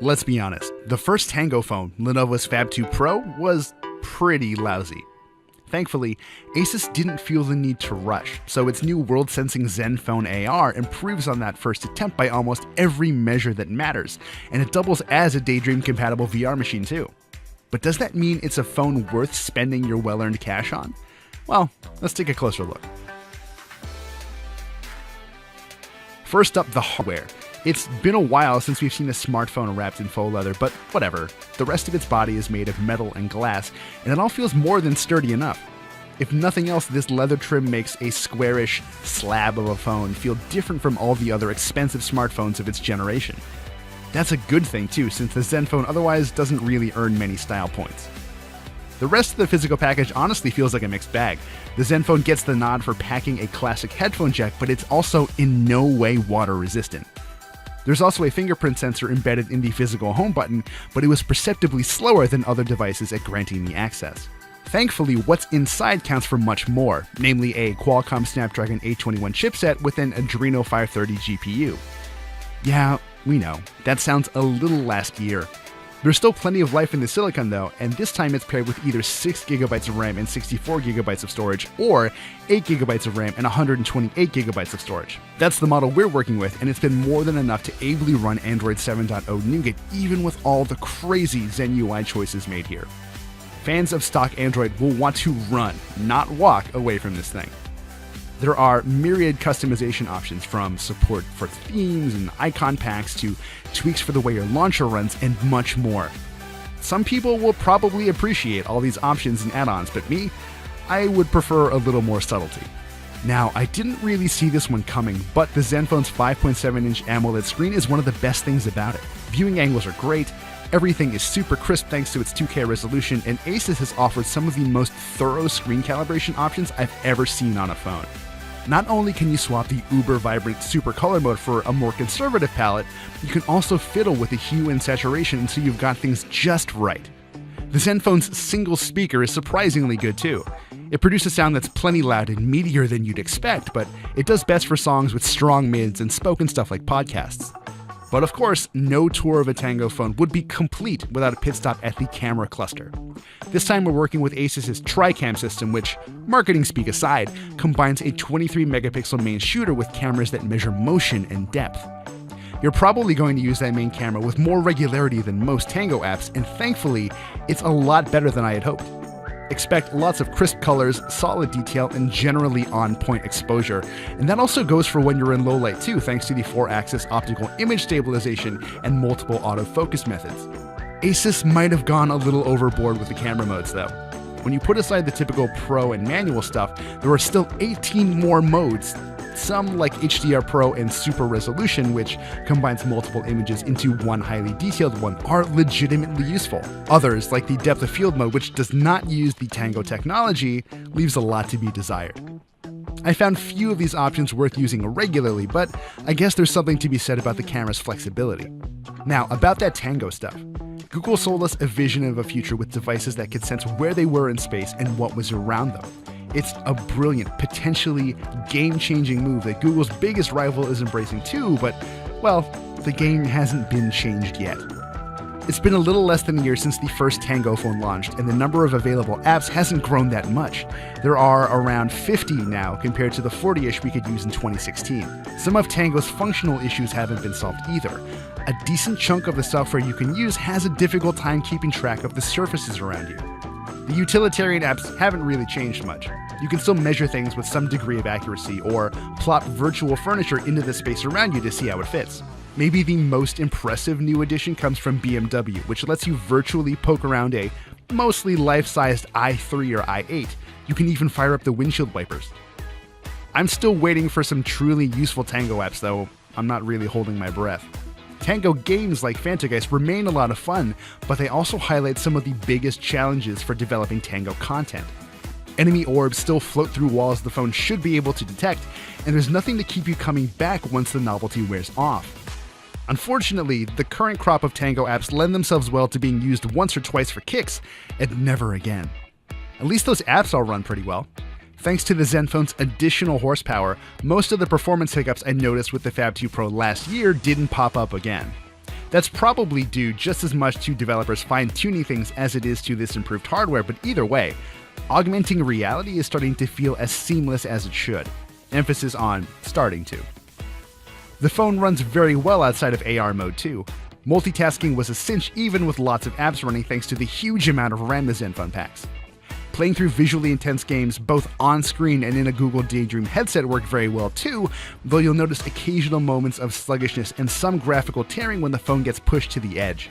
Let's be honest, the first Tango phone, Lenovo's Fab 2 Pro, was pretty lousy. Thankfully, ASUS didn't feel the need to rush, so its new world-sensing ZenFone AR improves on that first attempt by almost every measure that matters, and it doubles as a Daydream-compatible VR machine too. But does that mean it's a phone worth spending your well-earned cash on? Well, let's take a closer look. First up, the hardware. It's been a while since we've seen a smartphone wrapped in faux leather, but whatever. The rest of its body is made of metal and glass, and it all feels more than sturdy enough. If nothing else, this leather trim makes a squarish slab of a phone feel different from all the other expensive smartphones of its generation. That's a good thing too, since the ZenFone otherwise doesn't really earn many style points. The rest of the physical package honestly feels like a mixed bag. The ZenFone gets the nod for packing a classic headphone jack, but it's also in no way water resistant. There's also a fingerprint sensor embedded in the physical home button, but it was perceptibly slower than other devices at granting the access. Thankfully, what's inside counts for much more, namely a Qualcomm Snapdragon 821 chipset with an Adreno 530 GPU. Yeah, we know, that sounds a little last year. There's still plenty of life in the silicon though, and this time it's paired with either 6GB of RAM and 64GB of storage, or 8GB of RAM and 128GB of storage. That's the model we're working with, and it's been more than enough to ably run Android 7.0 Nougat, even with all the crazy Zen UI choices made here. Fans of stock Android will want to run, not walk, away from this thing. There are myriad customization options, from support for themes and icon packs to tweaks for the way your launcher runs and much more. Some people will probably appreciate all these options and add-ons, but me, I would prefer a little more subtlety. Now, I didn't really see this one coming, but the ZenFone's 5.7-inch AMOLED screen is one of the best things about it. Viewing angles are great, everything is super crisp thanks to its 2K resolution, and ASUS has offered some of the most thorough screen calibration options I've ever seen on a phone. Not only can you swap the uber vibrant super color mode for a more conservative palette, you can also fiddle with the hue and saturation until you've got things just right. The ZenFone's single speaker is surprisingly good too. It produces sound that's plenty loud and meatier than you'd expect, but it does best for songs with strong mids and spoken stuff like podcasts. But of course, no tour of a Tango phone would be complete without a pit stop at the camera cluster. This time we're working with ASUS's TriCam system, which, marketing speak aside, combines a 23-megapixel main shooter with cameras that measure motion and depth. You're probably going to use that main camera with more regularity than most Tango apps, and thankfully, it's a lot better than I had hoped. Expect lots of crisp colors, solid detail, and generally on-point exposure. And that also goes for when you're in low light too, thanks to the 4-axis optical image stabilization and multiple autofocus methods. ASUS might have gone a little overboard with the camera modes though. When you put aside the typical pro and manual stuff, there are still 18 more modes. Some, like HDR Pro and Super Resolution, which combines multiple images into one highly detailed one, are legitimately useful. Others, like the Depth of Field mode, which does not use the Tango technology, leaves a lot to be desired. I found few of these options worth using regularly, but I guess there's something to be said about the camera's flexibility. Now, about that Tango stuff. Google sold us a vision of a future with devices that could sense where they were in space and what was around them. It's a brilliant, potentially game-changing move that Google's biggest rival is embracing too, but, well, the game hasn't been changed yet. It's been a little less than a year since the first Tango phone launched, and the number of available apps hasn't grown that much. There are around 50 now compared to the 40-ish we could use in 2016. Some of Tango's functional issues haven't been solved either. A decent chunk of the software you can use has a difficult time keeping track of the surfaces around you. The utilitarian apps haven't really changed much. You can still measure things with some degree of accuracy, or plop virtual furniture into the space around you to see how it fits. Maybe the most impressive new addition comes from BMW, which lets you virtually poke around a mostly life-sized i3 or i8. You can even fire up the windshield wipers. I'm still waiting for some truly useful Tango apps though. I'm not really holding my breath. Tango games like Fantageist remain a lot of fun, but they also highlight some of the biggest challenges for developing Tango content. Enemy orbs still float through walls the phone should be able to detect, and there's nothing to keep you coming back once the novelty wears off. Unfortunately, the current crop of Tango apps lend themselves well to being used once or twice for kicks, and never again. At least those apps all run pretty well. Thanks to the ZenFone's additional horsepower, most of the performance hiccups I noticed with the Fab 2 Pro last year didn't pop up again. That's probably due just as much to developers fine-tuning things as it is to this improved hardware, but either way, augmenting reality is starting to feel as seamless as it should. Emphasis on starting to. The phone runs very well outside of AR mode too. Multitasking was a cinch even with lots of apps running thanks to the huge amount of RAM the ZenFone packs. Playing through visually intense games both on-screen and in a Google Daydream headset worked very well too, though you'll notice occasional moments of sluggishness and some graphical tearing when the phone gets pushed to the edge.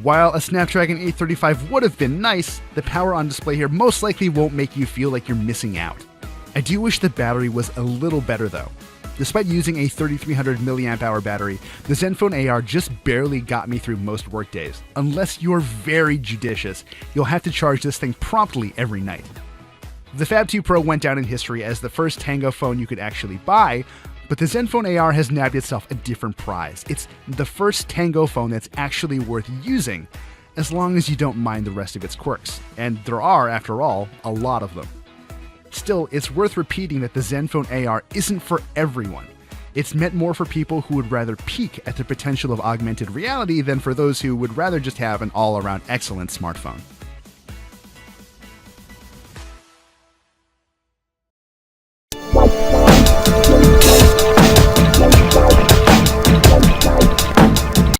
While a Snapdragon 835 would have been nice, the power on display here most likely won't make you feel like you're missing out. I do wish the battery was a little better though. Despite using a 3300 mAh battery, the ZenFone AR just barely got me through most workdays. Unless you're very judicious, you'll have to charge this thing promptly every night. The Fab 2 Pro went down in history as the first Tango phone you could actually buy, but the ZenFone AR has nabbed itself a different prize. It's the first Tango phone that's actually worth using, as long as you don't mind the rest of its quirks. And there are, after all, a lot of them. Still, it's worth repeating that the ZenFone AR isn't for everyone. It's meant more for people who would rather peek at the potential of augmented reality than for those who would rather just have an all-around excellent smartphone.